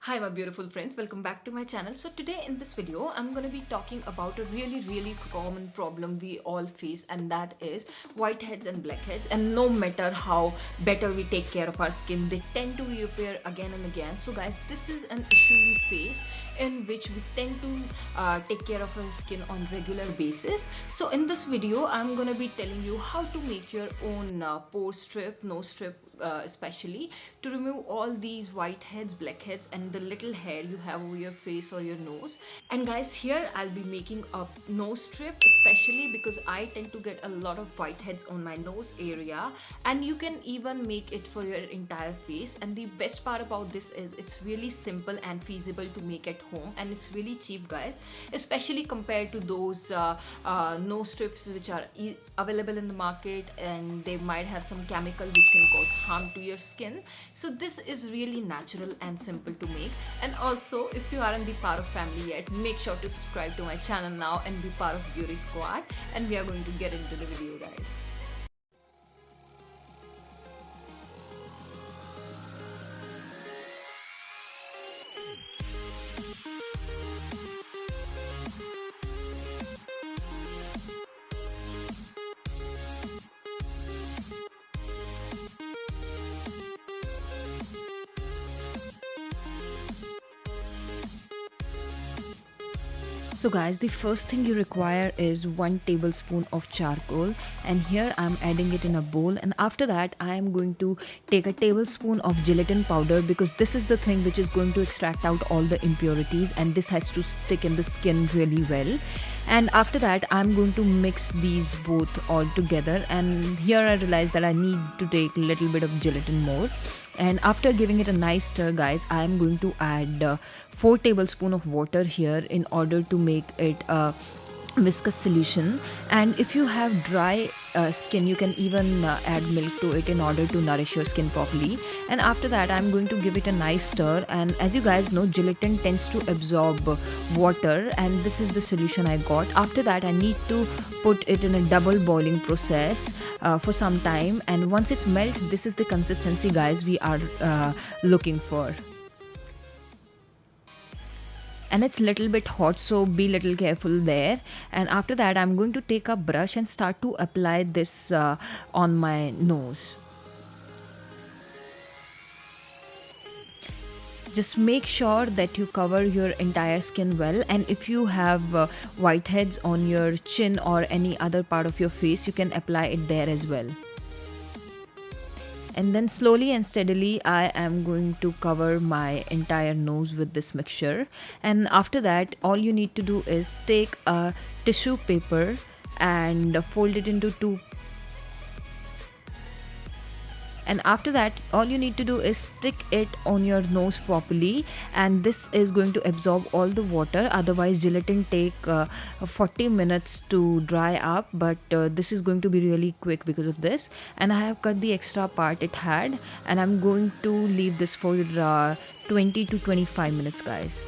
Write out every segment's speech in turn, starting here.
Hi my beautiful friends, welcome back to my channel. So today in this video I'm going to be talking about a really common problem we all face, and that is whiteheads and blackheads. And no matter how better we take care of our skin, they tend to reappear again and again. So guys, this is an issue we face in which we tend to take care of our skin on regular basis. So in this video I'm going to be telling you how to make your own pore strip, nose strip, especially to remove all these whiteheads, blackheads, and the little hair you have over your face or your nose. And guys, here I'll be making a nose strip, especially because I tend to get a lot of whiteheads on my nose area, and you can even make it for your entire face. And the best part about this is it's really simple and feasible to make at home, and it's really cheap, guys, especially compared to those nose strips which are available in the market, and they might have some chemical which can cause harm to your skin. So this is really natural and simple to make. And also, if you aren't the Pore family yet, make sure to subscribe to my channel now and be part of Beauty Squad. And we are going to get into the video, guys. So guys, the first thing you require is 1 tablespoon of charcoal, and here I'm adding it in a bowl. And after that I am going to take a tablespoon of gelatin powder, because this is the thing which is going to extract out all the impurities, and this has to stick in the skin really well. And after that I'm going to mix these both all together, and here I realized that I need to take a little bit of gelatin more. And after giving it a nice stir, guys, I am going to add 4 tablespoons of water here in order to make it a viscous solution. And if you have dry skin, you can even add milk to it in order to nourish your skin properly. And after that I'm going to give it a nice stir, and as you guys know, gelatin tends to absorb water, and this is the solution I got. After that I need to put it in a double boiling process for some time, and once it's melt, this is the consistency, guys, we are looking for. And it's little bit hot, so be little careful there. And after that I'm going to take a brush and start to apply this on my nose. Just make sure that you cover your entire skin well, and if you have whiteheads on your chin or any other part of your face, you can apply it there as well. And then slowly and steadily I am going to cover my entire nose with this mixture. And after that, all you need to do is take a tissue paper and fold it into two. And after that, all you need to do is stick it on your nose properly, and this is going to absorb all the water. Otherwise gelatin take 40 minutes to dry up, but this is going to be really quick because of this. And I have cut the extra part it had, and I'm going to leave this for 20 to 25 minutes, guys.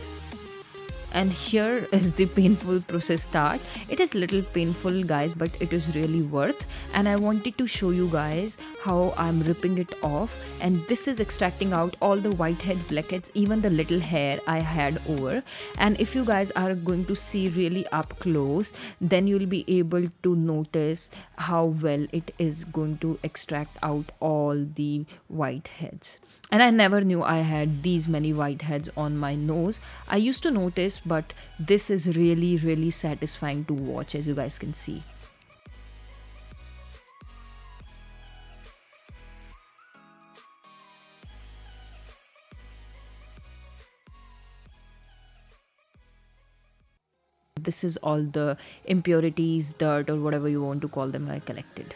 And here is the painful process start. It is little painful, guys, but it is really worth. And I wanted to show you guys how I'm ripping it off, and this is extracting out all the whitehead, blackheads, even the little hair I had over. And if you guys are going to see really up close, then you'll be able to notice how well it is going to extract out all the whiteheads. And I never knew I had these many whiteheads on my nose. I used to notice, but this is really satisfying to watch, as you guys can see. This is all the impurities, dirt, or whatever you want to call them, I collected.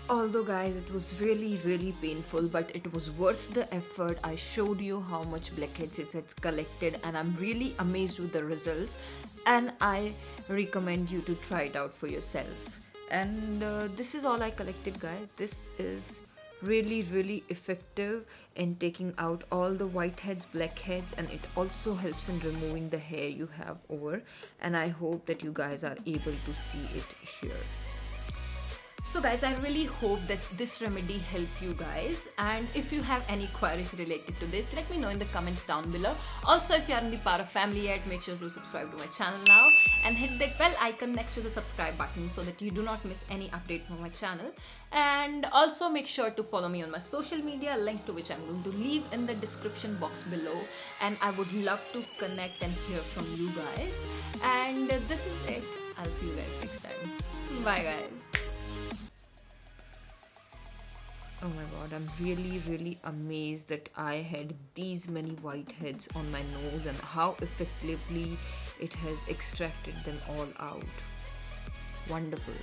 Although guys, it was really painful, but it was worth the effort. I showed you how much blackheads it has collected, and I'm really amazed with the results, and I recommend you to try it out for yourself. And this is all I collected, guys. This is really effective in taking out all the whiteheads, blackheads, and it also helps in removing the hair you have over. And I hope that you guys are able to see it here. So guys, I really hope that this remedy helped you guys, and if you have any queries related to this, let me know in the comments down below. Also, if you aren't the part of family yet, make sure to subscribe to my channel now and hit that bell icon next to the subscribe button so that you do not miss any update from my channel. And also make sure to follow me on my social media, link to which I'm going to leave in the description box below, and I would love to connect and hear from you guys. And this is it. I'll see you guys next time. Bye guys. Oh my god, I'm really amazed that I had these many whiteheads on my nose and how effectively it has extracted them all out. Wonderful.